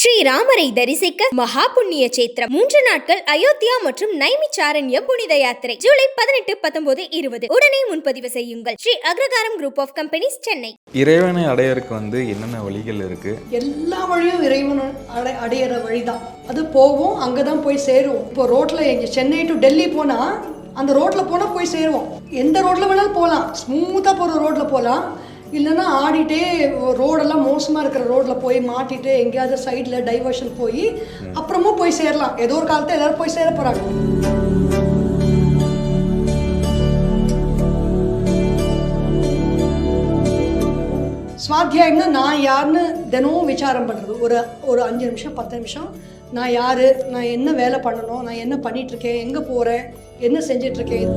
ஸ்ரீராமரை தரிசிக்க மகா புண்ணிய சேத்திரம் 3 நாட்கள் அயோத்தியா மற்றும் நைமிச்சாரண்யம் புனித யாத்திரை ஜூலை 18, 19, 20 உடனே முன்பதிவு செய்யுங்கள். Sri Agraharam group of companies, Chennai. இறைவனை அடையறதுக்கு என்னென்ன வழிகள் இருக்கு? எல்லா வழியும் இறைவனை அடையிற வழிதான். அது போவோம், அங்கதான் போய் சேருவோம். இப்போ ரோட்ல சென்னை டு டெல்லி போனா அந்த ரோட்ல போனா போய் சேருவோம். எந்த ரோட்ல வேணாலும் போகலாம், ஸ்மூத்தா போற ரோட்ல போகலாம். இல்லைன்னா ஆடிட்டே ரோடெல்லாம் மோசமாக இருக்கிற ரோட்டில் போய் மாட்டிட்டு எங்கேயாவது சைடில் டைவர்ஷன் போய் அப்புறமும் போய் சேரலாம். ஏதோ ஒரு காலத்தில் எல்லோரும் போய் சேர போகிறாங்க. ஸ்வாத்தியாயம்னா நான் யாருன்னு தினமும் விசாரம் பண்ணுறது. ஒரு 5 நிமிஷம் 10 நிமிஷம் நான் யார், நான் என்ன வேலை பண்ணணும், நான் என்ன பண்ணிகிட்ருக்கேன், எங்கே போகிறேன், என்ன செஞ்சிட்ருக்கேன்.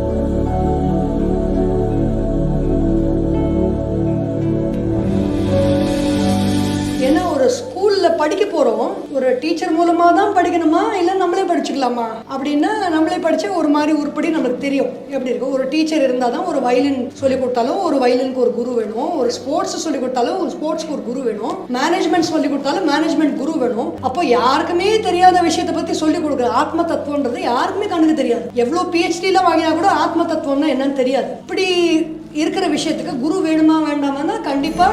ஏன்னா ஒரு ஸ்கூலில் படிக்க போகிறோம், ஒரு டீச்சர் மூலமாக தான் படிக்கணுமா இல்லை நம்மளே படிச்சுக்கலாமா அப்படின்னா நம்மளே படித்தா ஒரு மாதிரி உருப்படி நம்மளுக்கு தெரியும் எப்படி இருக்கும். ஒரு டீச்சர் இருந்தால் தான் ஒரு வயலின் சொல்லிக் கொடுத்தாலும் ஒரு வயலினுக்கு ஒரு குரு வேணும், ஒரு ஸ்போர்ட்ஸ் சொல்லிக் கொடுத்தாலும் ஒரு ஸ்போர்ட்ஸ்க்கு ஒரு குரு வேணும், மேனேஜ்மெண்ட் சொல்லிக் கொடுத்தாலும் மேனேஜ்மெண்ட் குரு வேணும். அப்போ யாருக்குமே தெரியாத விஷயத்தை பற்றி சொல்லிக் கொடுக்குற ஆத்ம தத்துவன்றது யாருக்குமே கண்ணுக்கு தெரியாது. எவ்வளோ PhD வாங்கினா கூட ஆத்ம தத்துவம்னா என்னன்னு தெரியாது. இப்படி இருக்கிற விஷயத்துக்கு குரு வேணுமா வேண்டாமான்னா கண்டிப்பாக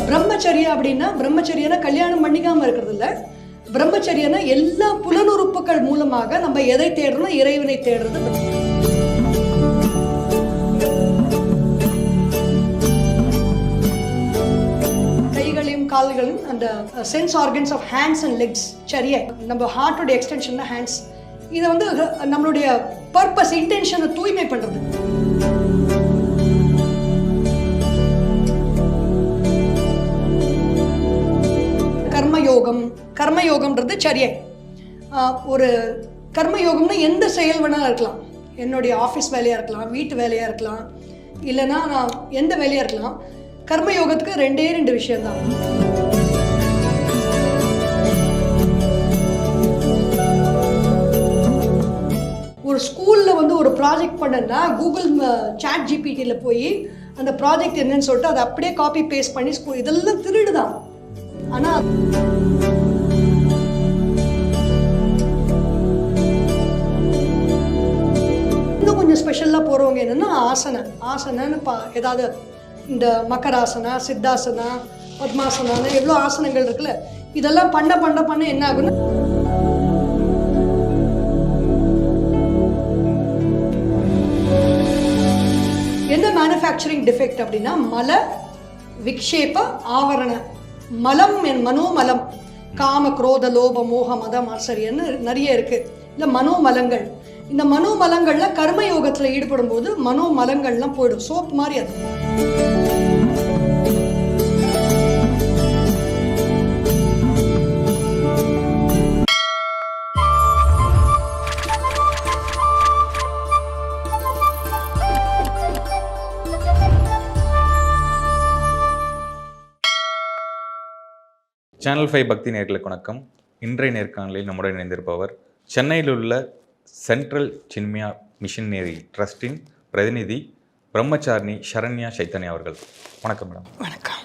பிரம்மச்சரியா அப்படின்னா, பிரம்மச்சரியனா கல்யாணம் பண்ணிக்காம இருக்கிறது இல்லை. பிரம்மச்சரியனா எல்லா புலனுறுப்புகள் மூலமாக நம்ம எதை தேடுறோம், இறைவனை தேடுறது. கைகளையும் கால்களையும் அந்த sense organs of hands and legs சரியா நம்ம ஹார்ட்டோட எக்ஸ்டென்ஷன் தான் ஹேண்ட்ஸ். இதை வந்து நம்மளுடைய பர்பஸ் இன்டென்ஷனை தூய்மை பண்றது. கர்மயோகம்ன்றது சரியை. ஒரு கர்மயோகம்னா எந்த செயல் வேணாலும் இருக்கலாம். என்னுடைய ஆஃபீஸ் வேலையாக இருக்கலாம், வீட்டு வேலையாக இருக்கலாம், இல்லைன்னா நான் எந்த வேலையாக இருக்கலாம். கர்மயோகத்துக்கு 2 விஷயம்தான். ஒரு ஸ்கூலில் வந்து ஒரு ப்ராஜெக்ட் பண்ணனா கூகுள் சாட் ஜிபிடியில் போய் அந்த ப்ராஜெக்ட் என்னன்னு சொல்லிட்டு அதை அப்படியே காப்பி பேஸ்ட் பண்ணி ஸ்கூல் இதெல்லாம் திருடுதான். ஆனால் இன்னும் கொஞ்சம் ஸ்பெஷலாக போகிறவங்க என்னென்னா ஆசனன்னு ஏதாவது இந்த மக்கராசனா, சித்தாசனா, பத்மாசனான்னு எவ்வளோ ஆசனங்கள் இருக்குல்ல, இதெல்லாம் பண்ண என்ன ஆகுன்னா என்ன மேனுஃபேக்சரிங் டிஃபெக்ட் அப்படின்னா மல விக்ஷேப ஆவரண மலம், மனோமலம், காம குரோத லோப மோக மதம் ஆச்சரியன்னு நிறைய இருக்கு. இல்லை மனோமலங்கள். இந்த மனோமலங்கள்ல கர்மயோகத்தில் ஈடுபடும் போது மனோமலங்கள்லாம் போயிடும். சோப் மாதிரி அது. சேனல் 5 பக்தி நேயர்களுக்கு வணக்கம். இன்றைய நேர்காணலில் நம்முடன் இணைந்திருப்பவர் சென்னையில் உள்ள சென்ட்ரல் சின்மயா மிஷனரி ட்ரஸ்டின் பிரதிநிதி பிரம்மச்சாரிணி சரண்யா சைத்தன்யா அவர்கள். வணக்கம் மேடம். வணக்கம்.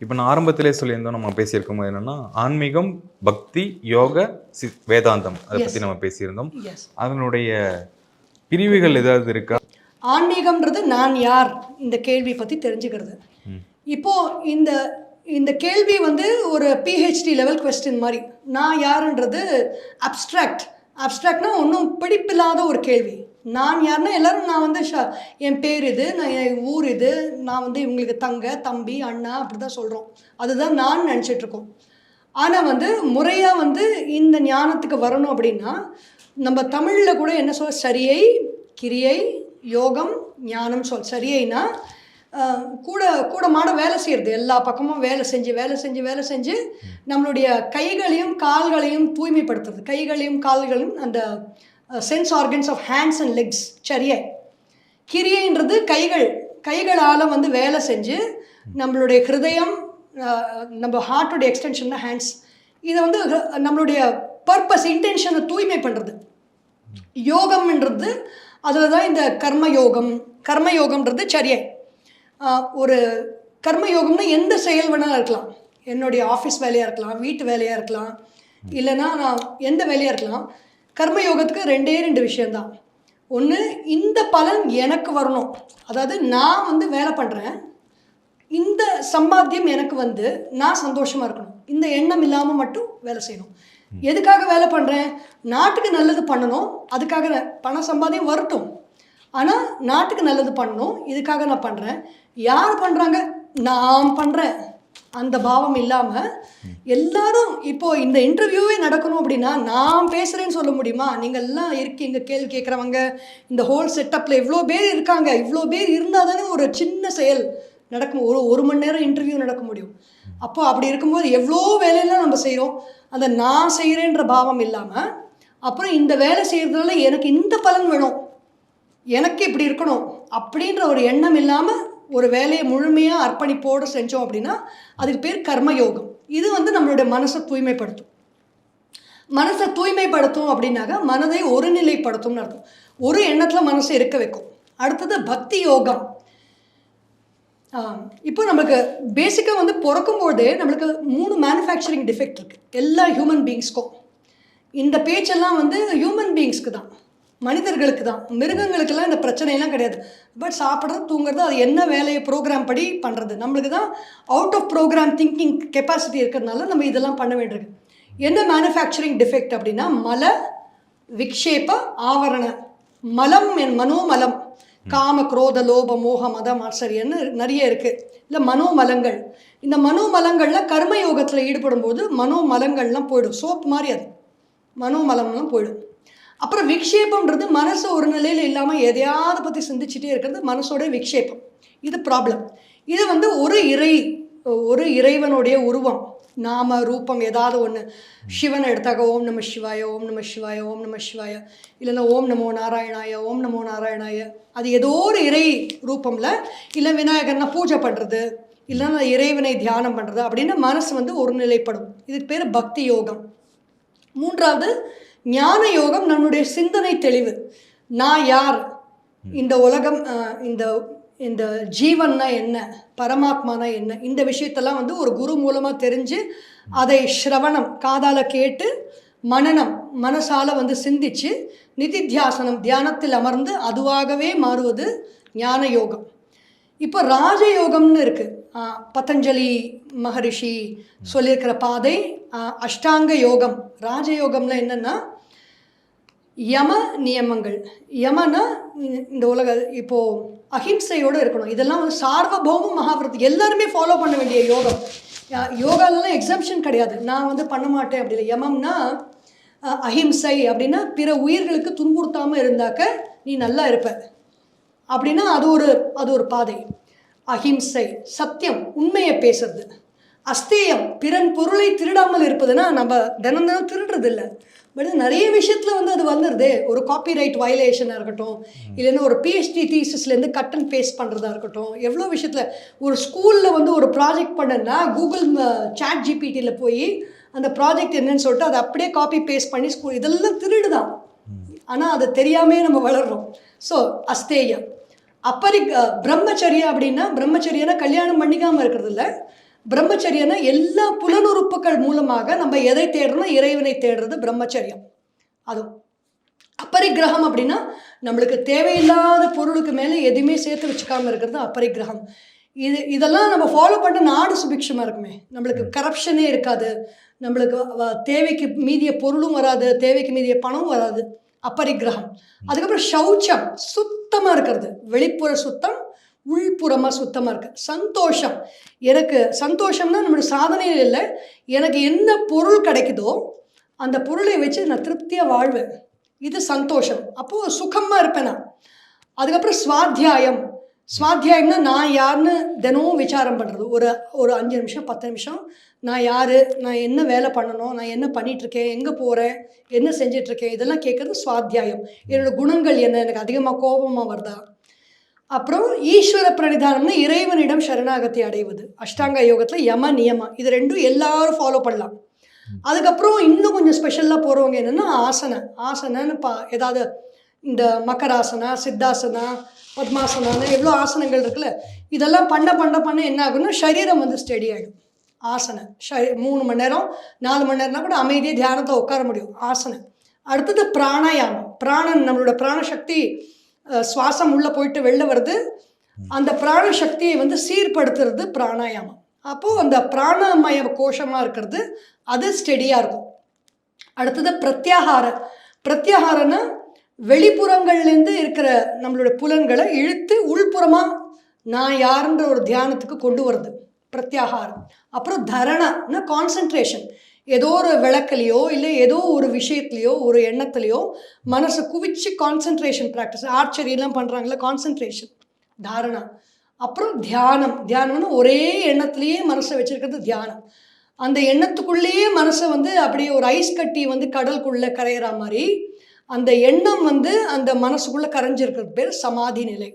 இப்போ நான் ஆரம்பத்திலே சொல்லியிருந்தோம், நம்ம பேசியிருக்கும் போது என்னென்னா ஆன்மீகம், பக்தி, யோக, வேதாந்தம் அதை பற்றி நம்ம பேசியிருந்தோம். அதனுடைய பிரிவுகள் ஏதாவது இருக்கா? ஆன்மீகம்ன்றது நான் யார் இந்த கேள்வி பற்றி தெரிஞ்சுக்கிறது. இப்போ இந்த கேள்வி வந்து ஒரு PhD லெவல் கொஸ்டின் மாதிரி. நான் யாருன்றது அப்ஸ்ட்ராக்ட்னா ஒன்றும் பிடிப்பில்லாத ஒரு கேள்வி. நான் யாருன்னா எல்லாரும் நான் வந்து என் பேர் இது, நான் என் ஊர் இது, நான் வந்து இவங்களுக்கு தம்பி, அண்ணா அப்படி தான் சொல்கிறோம். அதுதான் நான் நினச்சிட்ருக்கோம். ஆனால் வந்து முறையாக வந்து இந்த ஞானத்துக்கு வரணும் அப்படின்னா நம்ம தமிழில் கூட என்ன சரியை, கிரியை, யோகம், ஞானம் சரியைனா கூட மாட வேலை செய்கிறது. எல்லா பக்கமும் வேலை செஞ்சு நம்மளுடைய கைகளையும் கால்களையும் தூய்மைப்படுத்துறது. கைகளையும் கால்களையும் அந்த sense organs of hands and legs சரியை. கிரியைன்றது கைகளால் வந்து வேலை செஞ்சு நம்மளுடைய ஹிருதயம், நம்ம ஹார்ட்டோட எக்ஸ்டென்ஷன் தான் ஹேண்ட்ஸ். இதை வந்து நம்மளுடைய பர்பஸ் இன்டென்ஷனை தூய்மை பண்ணுறது. யோகம்ன்றது அதில் தான் இந்த கர்ம யோகம், கர்மயோகம்ன்றது சரியை. ஒரு கர்மயோகம்னா எந்த செயல் வேணாலும் இருக்கலாம். என்னுடைய ஆஃபீஸ் வேலையாக இருக்கலாம், வீட்டு வேலையாக இருக்கலாம், இல்லைன்னா நான் எந்த வேலையாக இருக்கலாம். கர்மயோகத்துக்கு 2 விஷயந்தான். ஒன்று, இந்த பலன் எனக்கு வரணும். அதாவது நான் வந்து வேலை பண்ணுறேன், இந்த சம்பாத்தியம் எனக்கு வந்து நான் சந்தோஷமாக இருக்கணும். இந்த எண்ணம் இல்லாமல் மட்டும் வேலை செய்யணும். எதுக்காக வேலை பண்ணுறேன்? நாட்டுக்கு நல்லது பண்ணணும். அதுக்காக பண சம்பாத்தியம் வரட்டும், ஆனால் நாட்டுக்கு நல்லது பண்ணணும், இதுக்காக நான் பண்ணுறேன். யார் பண்ணுறாங்க? நான் பண்ணுறேன். அந்த பாவம் இல்லாமல் எல்லாரும் இப்போது இந்த இன்டர்வியூவே நடக்கணும் அப்படின்னா நான் பேசுகிறேன்னு சொல்ல முடியுமா? நீங்கள் எல்லாம் இருக்கீங்க, கேள்வி கேட்குறவங்க, இந்த ஹோல் செட்டப்பில் இவ்வளோ பேர் இருக்காங்க. இவ்வளோ பேர் இருந்தால் தானே ஒரு சின்ன செயல் நடக்கும். ஒரு மணி நேரம் இன்டர்வியூ நடக்க முடியும். அப்போது அப்படி இருக்கும்போது எவ்வளோ வேலையெல்லாம் நம்ம செய்கிறோம். அந்த நான் செய்கிறேன்ற பாவம் இல்லாமல், அப்புறம் இந்த வேலை செய்கிறதுனால எனக்கு இந்த பலன் வேணும், எனக்கு இப்படி இருக்கணும் அப்படின்ற ஒரு எண்ணம் இல்லாமல் ஒரு வேலையை முழுமையாக அர்ப்பணிப்போடு செஞ்சோம் அப்படின்னா அதுக்கு பேர் கர்மயோகம். இது வந்து நம்மளுடைய மனசை தூய்மைப்படுத்தும். மனசை தூய்மைப்படுத்தும் அப்படின்னாக்க மனதை ஒருநிலைப்படுத்தும்னு அர்த்தம். ஒரு எண்ணத்தில் மனசை இருக்க வைக்கும். அடுத்தது பக்தி யோகம். இப்போ நம்மளுக்கு பேசிக்காக வந்து பிறக்கும்போதே நம்மளுக்கு 3 மேனுஃபேக்சரிங் டிஃபெக்ட் இருக்குது எல்லா ஹியூமன் பீயிங்ஸ்க்கும். இந்த பேச்செல்லாம் வந்து ஹியூமன் பீயிங்ஸ்க்கு தான், மனிதர்களுக்கு தான். மிருகங்களுக்கெல்லாம் இந்த பிரச்சனையெல்லாம் கிடையாது. பட் சாப்பிட்றது, தூங்குறது, அது என்ன வேலையை ப்ரோக்ராம் படி பண்ணுறது. நம்மளுக்கு தான் out of programme thinking capacity இருக்கிறதுனால நம்ம இதெல்லாம் பண்ண வேண்டியிருக்கு. என்ன மேனுஃபேக்சரிங் டிஃபெக்ட் அப்படின்னா மல விக்ஷேப ஆவரண. மலம் மனோமலம், காம குரோத லோப மோக மதம் ஆச்சரியன்னு நிறைய இருக்குது. இல்லை மனோமலங்கள். இந்த மனோமலங்களில் கர்மயோகத்தில் ஈடுபடும் போது மனோமலங்கள்லாம் போயிடும். சோப் மாதிரி அது மனோமலம்லாம் போயிடும். அப்புறம் விக்ஷேபம்ன்றது மனசு ஒரு நிலையில் இல்லாமல் எதையாவது பற்றி சிந்திச்சுட்டே இருக்கிறது மனசோட விக்ஷேபம். இது ப்ராப்ளம். இது வந்து ஒரு இறைவனுடைய உருவம், நாம ரூபம் ஏதாவது ஒன்று. சிவனை எடுத்தாக்க ஓம் நம சிவாய, ஓம் நம சிவாய, ஓம் நம சிவாய, இல்லைன்னா ஓம் நமோ நாராயணாய, ஓம் நமோ நாராயணாய. அது ஏதோ ஒரு இறை ரூபமில், இல்லை விநாயகர்னா பூஜை பண்ணுறது, இல்லைன்னா இறைவனை தியானம் பண்ணுறது அப்படின்னு மனசு வந்து ஒரு நிலைப்படும். இதுக்கு பேர் பக்தி யோகம். 3வது ஞான யோகம். நம்மளுடைய சிந்தனை தெளிவு. நான் யார், இந்த உலகம், இந்த ஜீவன்னா என்ன, பரமாத்மானா என்ன, இந்த விஷயத்தெல்லாம் வந்து ஒரு குரு மூலமாக தெரிஞ்சு அதை ஸ்ரவணம் காதால் கேட்டு மனனம் மனசால் வந்து சிந்திச்சு நிதித்தியாசனம் தியானத்தில் அமர்ந்து அதுவாகவே மாறுவது ஞான யோகம். இப்போ ராஜயோகம்னு இருக்குது. பதஞ்சலி மகரிஷி சொல்லியிருக்கிற பாதை அஷ்டாங்க யோகம். ராஜயோகம்ல என்னென்னா யம நியமங்கள். யமனா இந்த உலக இப்போது அஹிம்சையோடு இருக்கணும். இதெல்லாம் வந்து சார்வபௌம மகாவிரதி எல்லாருமே ஃபாலோ பண்ண வேண்டிய யோகம். யோகாலெலாம் எக்ஸம்ஷன் கிடையாது. நான் வந்து பண்ண மாட்டேன் அப்படி இல்லை. யமம்னா அஹிம்சை அப்படின்னா பிற உயிர்களுக்கு துன்புறுத்தாமல் இருந்தாக்க நீ நல்லா இருப்ப அப்படின்னா அது ஒரு பாதை. அஹிம்சை சத்தியம், உண்மையை பேசுறது. அஸ்தேயம், பிறன் பொருளை திருடாமல் இருப்பதுன்னா நம்ம தினம் திருடுறது இல்லை. பட் நிறைய விஷயத்தில் வந்து அது வந்துடுது. ஒரு காப்பிரைட் வயலேஷனாக இருக்கட்டும், இல்லைன்னா ஒரு பிஹெச்டி தீசிஸ்லேருந்து கட் அண்ட் பேஸ்ட் பண்ணுறதா இருக்கட்டும். எவ்வளோ விஷயத்தில் ஒரு ஸ்கூலில் வந்து ஒரு ப்ராஜெக்ட் பண்ணனா கூகுள் சாட் ஜிபிடியில் போய் அந்த ப்ராஜெக்ட் என்னன்னு சொல்லிட்டு அதை அப்படியே காப்பி பேஸ்ட் பண்ணி ஸ்கூல், இதெல்லாம் திருடு தான். ஆனால் அது தெரியாமே நம்ம வளர்கிறோம். ஸோ அஸ்தேயம். பிரம்மச்சரியா அப்படின்னா, பிரம்மச்சரியனா கல்யாணம் பண்ணிக்காமல் இருக்கிறது இல்லை. பிரம்மச்சரியனா எல்லா புலனுறுப்புகள் மூலமாக நம்ம எதை தேடுறோம், இறைவனை தேடுறது பிரம்மச்சரியம். அதுவும் அப்பரிக்கிரகம் அப்படின்னா நம்மளுக்கு தேவையில்லாத பொருளுக்கு மேலே எதுவுமே சேர்த்து வச்சுக்காமல் இருக்கிறது அப்பரிக்கிரகம். இதெல்லாம் நம்ம ஃபாலோ பண்ண நாடு சுபிக்ஷமாக இருக்குமே, நம்மளுக்கு கரப்ஷனே இருக்காது, நம்மளுக்கு தேவைக்கு மீதிய பொருளும் வராது, தேவைக்கு மீதிய பணமும் வராது. அப்பரிக்கிரகம். அதுக்கப்புறம் சௌச்சம், சுத்தமாக இருக்கிறது. வெளிப்புற சுத்தம், உள்புறமாக சுத்தமாக இருக்குது. சந்தோஷம். எனக்கு சந்தோஷம்னா நம்மளுடைய சாதனையில் இல்லை, எனக்கு என்ன பொருள் கிடைக்குதோ அந்த பொருளை வச்சு நான் திருப்தியாக வாழ்வேன். இது சந்தோஷம். அப்போது சுகமாக இருப்பேன் நான். அதுக்கப்புறம் சுவாத்தியாயம். சுவாத்தியாயம்னா நான் யாருன்னு தினமும் விசாரம் பண்ணுறது. ஒரு 5 நிமிஷம் 10 நிமிஷம் நான் யார், நான் என்ன வேலை பண்ணணும், நான் என்ன பண்ணிகிட்ருக்கேன், எங்கே போகிறேன், என்ன செஞ்சிட்ருக்கேன், இதெல்லாம் கேட்குறது சுவாத்தியாயம். என்னோடய குணங்கள் என்ன, எனக்கு அதிகமாக கோபமாக வருதா. அப்புறம் ஈஸ்வர பிரணிதானம்னா இறைவனிடம் சரணாகதி அடைவது. அஷ்டாங்க யோகத்தில் யம நியமா, இது 2 எல்லாரும் ஃபாலோ பண்ணலாம். அதுக்கப்புறம் இன்னும் கொஞ்சம் ஸ்பெஷலாக போகிறவங்க என்னென்னா ஆசனை. ஆசனைன்னு ஏதாவது இந்த மக்கராசனா, சித்தாசனா, பத்மாசனம், எவ்வளோ ஆசனங்கள் இருக்குல்ல, இதெல்லாம் பண்ண பண்ண பண்ண என்ன ஆகும்னா சரீரம் வந்து ஸ்டெடி ஆகிடும். ஆசனம் 3 மணி நேரம் 4 மணி நேரம்னா கூட அமைதியாக தியானத்தை உட்கார முடியும். ஆசனம். அடுத்தது பிராணாயாமம். பிராணன், நம்மளோட பிராணசக்தி, சுவாசம் உள்ளே போயிட்டு வெளில வருது, அந்த பிராணசக்தியை வந்து சீர்படுத்துறது பிராணாயாமம். அப்போது அந்த பிராணமய கோஷமாக இருக்கிறது அது ஸ்டெடியாக இருக்கும். அடுத்தது பிரத்யாகாரம். பிரத்யாகாரம்னா வெளிப்புறங்கள்லேருந்து இருக்கிற நம்மளோட புலன்களை இழுத்து உள்புறமாக நான் யாருன்ற ஒரு தியானத்துக்கு கொண்டு வருது பிரத்யாகாரம். அப்புறம் தரணம்னா கான்சன்ட்ரேஷன். ஏதோ ஒரு விளக்குலையோ இல்லை ஏதோ ஒரு விஷயத்துலையோ ஒரு எண்ணத்துலையோ மனசை குவிச்சு கான்சன்ட்ரேஷன் ப்ராக்டிஸ். ஆர்ச்சரியெல்லாம் பண்ணுறாங்களே, கான்சன்ட்ரேஷன் தாரணா. அப்புறம் தியானம். தியானம்னா ஒரே எண்ணத்துலேயே மனசை வச்சுருக்கிறது தியானம். அந்த எண்ணத்துக்குள்ளேயே மனசை வந்து அப்படியே ஒரு ஐஸ் கட்டி வந்து கடலுக்குள்ளே கரையிற மாதிரி அந்த எண்ணம் வந்து அந்த மனசுக்குள்ளே கரைஞ்சிருக்கிறது பேர் சமாதி நிலை.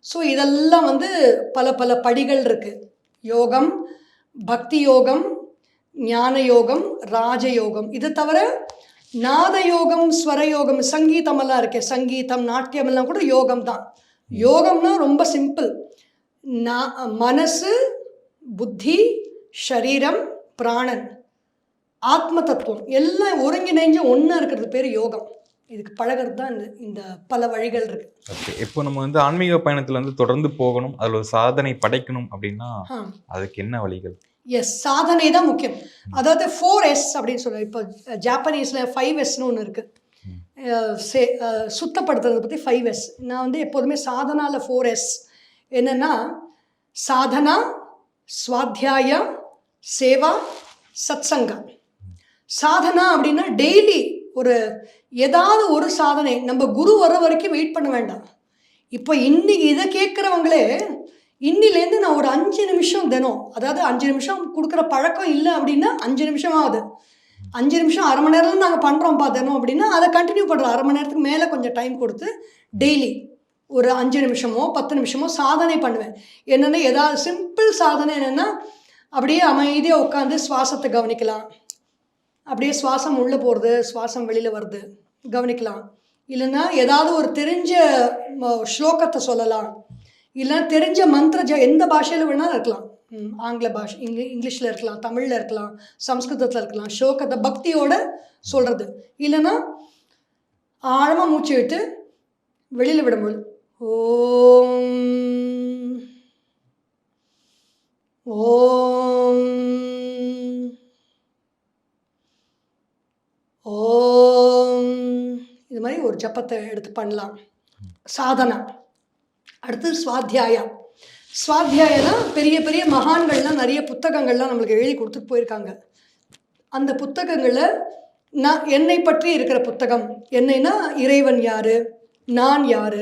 ஸோ இதெல்லாம் வந்து பல பல படிகள் இருக்குது. யோகம், பக்தி யோகம், ஞான யோகம், ராஜயோகம். இது தவிர நாத யோகம், ஸ்வர யோகம், சங்கீதமெல்லாம் இருக்கு. சங்கீதம், நாட்டியம் எல்லாம் கூட யோகம் தான். யோகம்னா ரொம்ப சிம்பிள். மனசு, புத்தி, ஷரீரம், பிராணன், ஆத்ம தத்துவம் எல்லாம் ஒருங்கிணைஞ்சு ஒன்றா இருக்கிறது பேர் யோகம். இதுக்கு பழகிறது தான் இந்த பல வழிகள் இருக்கு. ஓகே, இப்போ நம்ம வந்து ஆன்மீக பயணத்தில் வந்து தொடர்ந்து போகணும், அதில் ஒரு சாதனை படைக்கணும் அப்படின்னா அதுக்கு என்ன வழிகள்? எஸ், சாதனை தான் முக்கியம். அதாவது 4S அப்படின்னு சொல்லுவேன். இப்போ ஜாப்பனீஸில் 5Sன்னு ஒன்று இருக்குது. சுத்தப்படுத்துறதை பற்றி 5S. நான் வந்து எப்போதுமே சாதனாவில் 4S என்னென்னா சாதனா, ஸ்வாத்தியாயா, சேவா, சத்சங்கா. சாதனா அப்படின்னா டெய்லி ஒரு ஏதாவது ஒரு சாதனை. நம்ம குரு வர வரைக்கும் வெயிட் பண்ண வேண்டாம். இப்போ இன்னைக்கு இதை கேட்குறவங்களே இன்னிலேருந்து நான் ஒரு 5 நிமிஷம் தினம், அதாவது 5 நிமிஷம் கொடுக்குற பழக்கம் இல்லை அப்படின்னா 5 நிமிஷம் ஆகுது. 5 நிமிஷம், அரை மணி நேரம் நாங்கள் பண்ணுறோம்ப்பா தினம் அப்படின்னா அதை கண்டினியூ பண்ணுறோம். அரை மணி நேரத்துக்கு மேலே கொஞ்சம் டைம் கொடுத்து டெய்லி ஒரு 5 நிமிஷமோ 10 நிமிஷமோ சாதனை பண்ணுவேன். என்னென்னா ஏதாவது சிம்பிள் சாதனை என்னென்னா அப்படியே அமைதியாக உட்காந்து சுவாசத்தை கவனிக்கலாம். அப்படியே சுவாசம் உள்ளே போகிறது, சுவாசம் வெளியில் வருது கவனிக்கலாம். இல்லைன்னா ஏதாவது ஒரு தெரிஞ்ச ஸ்லோகத்தை சொல்லலாம். இல்லைன்னா தெரிஞ்ச மந்திர எந்த பாஷையில் வேணாலும் இருக்கலாம். ஆங்கில பாஷை, இங்கிலீஷில் இருக்கலாம், தமிழில் இருக்கலாம், சம்ஸ்கிருதத்தில் இருக்கலாம். ஸ்லோகத்தை பக்தியோடு சொல்கிறது. இல்லைன்னா ஆழமாக மூச்சு விட்டு வெளியில் விடும்போது ஓம் ஓம் ஓம், இது மாதிரி ஒரு ஜப்பத்தை எடுத்து பண்ணலாம். சாதனா. அடுத்தது ஸ்வாத்தியாயா. ஸ்வாத்தியாயனா பெரிய பெரிய மகான்கள்லாம் நிறைய புத்தகங்கள்லாம் நம்மளுக்கு எழுதி கொடுத்துட்டு போயிருக்காங்க. அந்த புத்தகங்களில் நான் என்னை பற்றி இருக்கிற புத்தகம், என்னைனா இறைவன் யார், நான் யார்,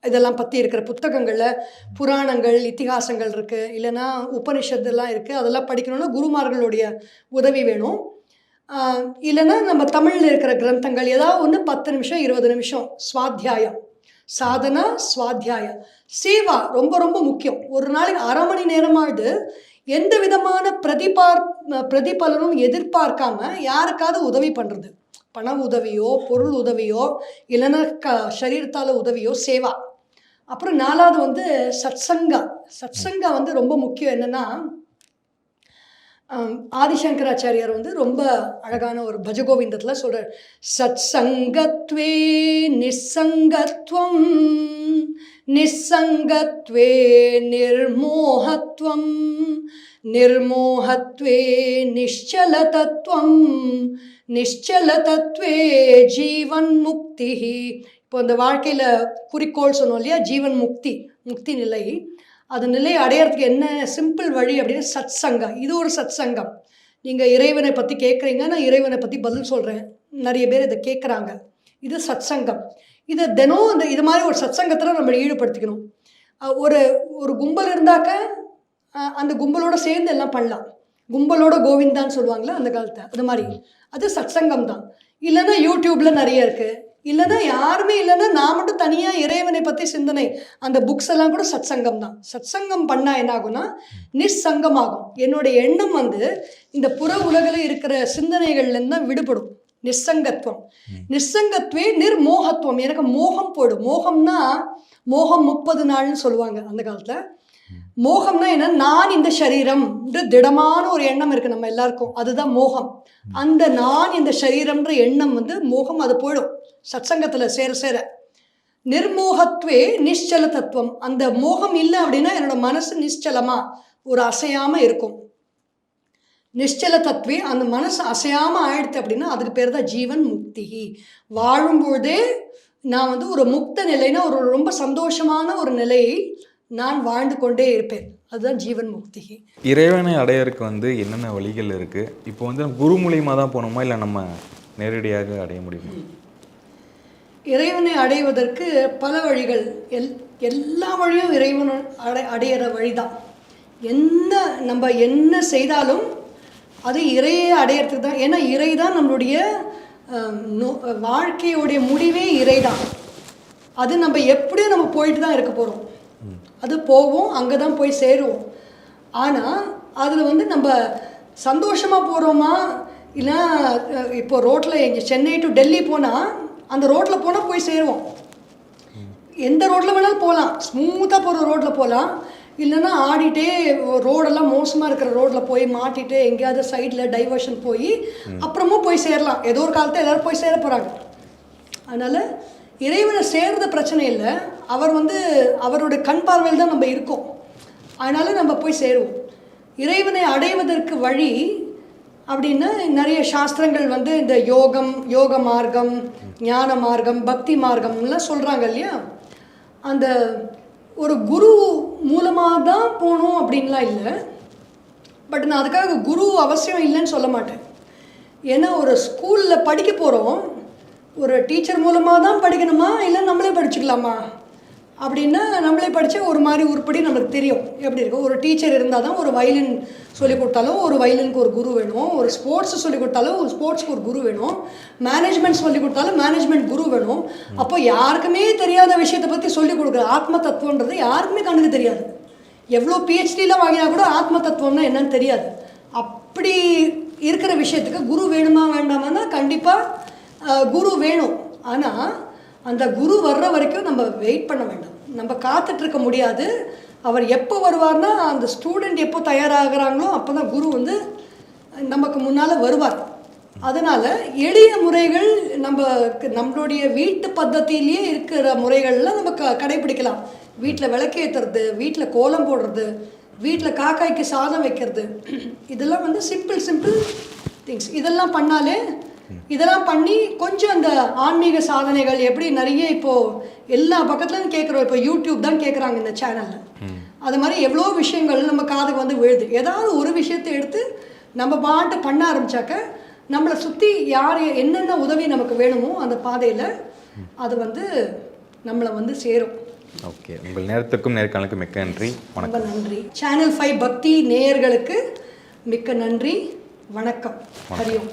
இதெல்லாம் பற்றி இருக்கிற புத்தகங்களில் புராணங்கள், இத்திகாசங்கள் இருக்குது. இல்லைன்னா உபனிஷத்துலாம் இருக்குது. அதெல்லாம் படிக்கணுன்னா குருமார்களுடைய உதவி வேணும். இல்லைன்னா நம்ம தமிழில் இருக்கிற கிரந்தங்கள் ஏதாவது ஒன்று 10 நிமிஷம் 20 நிமிஷம். ஸ்வாத்தியாயம், சாதனா, ஸ்வாத்தியாயம். சேவா ரொம்ப ரொம்ப முக்கியம். ஒரு நாளைக்கு அரை மணி நேரமாவது எந்த விதமான பிரதிபலனும் எதிர்பார்க்காம யாருக்காவது உதவி பண்ணுறது. பண உதவியோ, பொருள் உதவியோ, இல்லைன்னா சரீரத்தால் உதவியோ, சேவா. அப்புறம் 4வது வந்து சத்சங்கா. சத்சங்கா வந்து ரொம்ப முக்கியம். என்னென்னா ஆதிசங்கராச்சாரியார் வந்து ரொம்ப அழகான ஒரு பஜகோவிந்தத்தில் சொல்கிறார். சத் சங்கத்வே நிஸ்ஸங்கத்வம், நிஸ்ஸங்கத்வே நிர்மோகத்வம், நிர்மோகத்வே நிಶ್ಚலதத்வம், நிಶ್ಚலதத்வே ஜீவன் முக்தி. இப்போ இந்த வாழ்க்கையில் குறிக்கோள் சொன்னோம் இல்லையா, ஜீவன் முக்தி, முக்தி நிலை. அது நிலையை அடையிறதுக்கு என்ன சிம்பிள் வழி அப்படின்னு சத் சங்கம். இது ஒரு சத் சங்கம். நீங்கள் இறைவனை பற்றி கேட்குறீங்க, நான் இறைவனை பற்றி பதில் சொல்கிறேன். நிறைய பேர் இதை கேட்குறாங்க. இது சத் சங்கம். இதை தினம் இது மாதிரி ஒரு சத் சங்கத்தில் நம்ம ஈடுபடுத்திக்கணும். ஒரு கும்பல் இருந்தாக்க அந்த கும்பலோட சேர்ந்து எல்லாம் பண்ணலாம். கும்பலோட கோவிந்தான்னு சொல்லுவாங்களே அந்த காலத்தை, அது மாதிரி அது சத் சங்கம் தான். இல்லைன்னா யூடியூப்பில் நிறைய இருக்குது. இல்லைன்னா யாருமே இல்லைன்னா நான் மட்டும் தனியாக இறைவனை பற்றி சிந்தனை, அந்த புக்ஸ் எல்லாம் கூட சத் சங்கம் தான். சத் சங்கம் பண்ணால் என்ன ஆகும்னா நிஸ்ஸங்கம் ஆகும். என்னுடைய எண்ணம் வந்து இந்த புற உலகில் இருக்கிற சிந்தனைகள்லேருந்து தான் விடுபடும். நிஸ்ஸங்கத்துவம். நிஸ்ஸங்கத்வே நிர்மோகத்துவம். எனக்கு மோகம் போடும். மோகம்னா மோகம் 30 நாள்னு சொல்லுவாங்க அந்த காலத்தில். மோகம்னா என்ன, நான் இந்த சரீரம் திடமான ஒரு எண்ணம் இருக்குது நம்ம எல்லாருக்கும், அதுதான் மோகம். அந்த நான் இந்த சரீரம்ன்ற எண்ணம் வந்து மோகம், அது போயிடும் சத்சங்கத்தில் சேர சேர. நிர்மோகத்வே நிశ్చல தத்துவம். அந்த மோகம் இல்லை அப்படின்னா என்னோட மனசு நிశ్చலமாக ஒரு அசையாமல் இருக்கும். நிశ్చல தத்துவே அந்த மனசு அசையாமல் ஆயிடுத்து அப்படின்னா அதுக்கு பேர் தான் ஜீவன் முக்தி. வாழும்போதே நான் வந்து ஒரு முக்த நிலைன்னா ஒரு ரொம்ப சந்தோஷமான ஒரு நிலையை நான் வாழ்ந்து கொண்டே இருப்பேன். அதுதான் ஜீவன் முக்தி. இறைவனை அடையறதுக்கு வந்து என்னென்ன வழிகள் இருக்குது? இப்போ வந்து நம்ம குரு மூலியமாக தான் போகணுமா, இல்லை நம்ம நேரடியாக அடைய முடியுமா? இறைவனை அடைவதற்கு பல வழிகள். எல்லா வழியும் இறைவனை அடையிற வழிதான். நம்ம என்ன செய்தாலும் அது இறையை அடையிறதுக்கு தான். ஏன்னா இறை தான் நம்மளுடைய வாழ்க்கையோடைய முடிவே இறை தான். அது நம்ம எப்படியும் நம்ம போயிட்டு தான் இருக்க போகிறோம். அது போவோம், அங்கே தான் போய் சேருவோம். ஆனால் அதில் வந்து நம்ம சந்தோஷமாக போகிறோமா, இல்லை இப்போ ரோட்டில் எங்கள் சென்னை டு டெல்லி போனால் அந்த ரோட்டில் போனால் போய் சேருவோம். எந்த ரோட்டில் வேணாலும் போகலாம், ஸ்மூத்தாக போகிற ரோட்டில் போகலாம். இல்லைன்னா ஆடிட்டே ரோடெல்லாம் மோசமாக இருக்கிற ரோட்டில் போய் மாட்டிட்டு எங்கேயாவது சைடில் டைவர்ஷன் போய் அப்புறமும் போய் சேரலாம். ஏதோ ஒரு காலத்தில் எல்லோரும் போய் சேர போகிறாங்க. அதனால் இறைவனை சேர்றது பிரச்சனை இல்லை. அவர் வந்து அவருடைய கண் பார்வையில் தான் நம்ம இருக்கோம். அதனால் நம்ம போய் சேருவோம். இறைவனை அடைவதற்கு வழி அப்படின்னா நிறைய சாஸ்திரங்கள் வந்து இந்த யோக மார்க்கம், ஞான மார்க்கம், பக்தி மார்க்கம்லாம் சொல்கிறாங்க இல்லையா. அந்த ஒரு குரு மூலமாக தான் போகணும் அப்படின்லாம் இல்லை. பட் நான் அதுக்காக குரு அவசியம் இல்லைன்னு சொல்ல மாட்டேன். ஏன்னா ஒரு ஸ்கூலில் படிக்க போகிறோம், ஒரு டீச்சர் மூலமாக தான் படிக்கணுமா, இல்லை நம்மளே படிச்சுக்கலாமா அப்படின்னா நம்மளே படித்தா ஒரு மாதிரி உருப்படி நம்மளுக்கு தெரியும் எப்படி இருக்கும். ஒரு டீச்சர் இருந்தால் தான் ஒரு வயலின் சொல்லிக் கொடுத்தாலும் ஒரு வயலினுக்கு ஒரு குரு வேணும், ஒரு ஸ்போர்ட்ஸ் சொல்லிக் கொடுத்தாலும் ஒரு ஸ்போர்ட்ஸ்க்கு ஒரு குரு வேணும், மேனேஜ்மெண்ட் சொல்லிக் கொடுத்தாலும் மேனேஜ்மெண்ட் குரு வேணும். அப்போ யாருக்குமே தெரியாத விஷயத்தை பற்றி சொல்லிக் கொடுக்குற ஆத்ம தத்துவன்றது யாருக்குமே கண்ணுக்கு தெரியாது. எவ்வளோ பிஹெச்டிலாம் வாங்கினா கூட ஆத்ம தத்துவம்னா என்னன்னு தெரியாது. அப்படி இருக்கிற விஷயத்துக்கு குரு வேணுமா வேண்டாமான்னா கண்டிப்பாக குரு வேணும். ஆனால் அந்த குரு வர்ற வரைக்கும் நம்ம வெயிட் பண்ண வேண்டாம், நம்ம காத்துட்ருக்க முடியாது. அவர் எப்போ வருவார்னா அந்த ஸ்டூடெண்ட் எப்போ தயாராகிறாங்களோ அப்போ தான் குரு வந்து நமக்கு முன்னால் வருவார். அதனால் எளிய முறைகள் நம்மளுடைய வீட்டு பద్ధதியிலேயே இருக்கிற முறைகளில் நம்ம கடைபிடிக்கலாம். வீட்டில் விளக்கேற்றுறது, வீட்டில் கோலம் போடுறது, வீட்டில் காக்காய்க்கு சாதம் வைக்கிறது, இதெல்லாம் வந்து சிம்பிள் திங்ஸ். இதெல்லாம் பண்ணி கொஞ்சம் அந்த ஆன்மீக சாதனைகள் எப்படி நிறைய இப்போது எல்லா பக்கத்துலேருந்து கேட்குறோம். இப்போ யூடியூப் தான் கேட்குறாங்க இந்த சேனலில். அது மாதிரி எவ்வளோ விஷயங்கள் நம்ம காதுக்கு வந்து விழுது. ஏதாவது ஒரு விஷயத்தை எடுத்து நம்ம பாட்டு பண்ண ஆரம்பித்தாக்க நம்மளை சுற்றி யார் என்னென்ன உதவி நமக்கு வேணுமோ அந்த பாதையில் அது வந்து நம்மளை வந்து சேரும். ஓகே, உங்கள் நேரத்துக்கும் நேர்காணலுக்கு மிக்க நன்றி. ரொம்ப நன்றி. சேனல் 5 பக்தி நேயர்களுக்கு மிக்க நன்றி. வணக்கம். ஹரி ஓம்.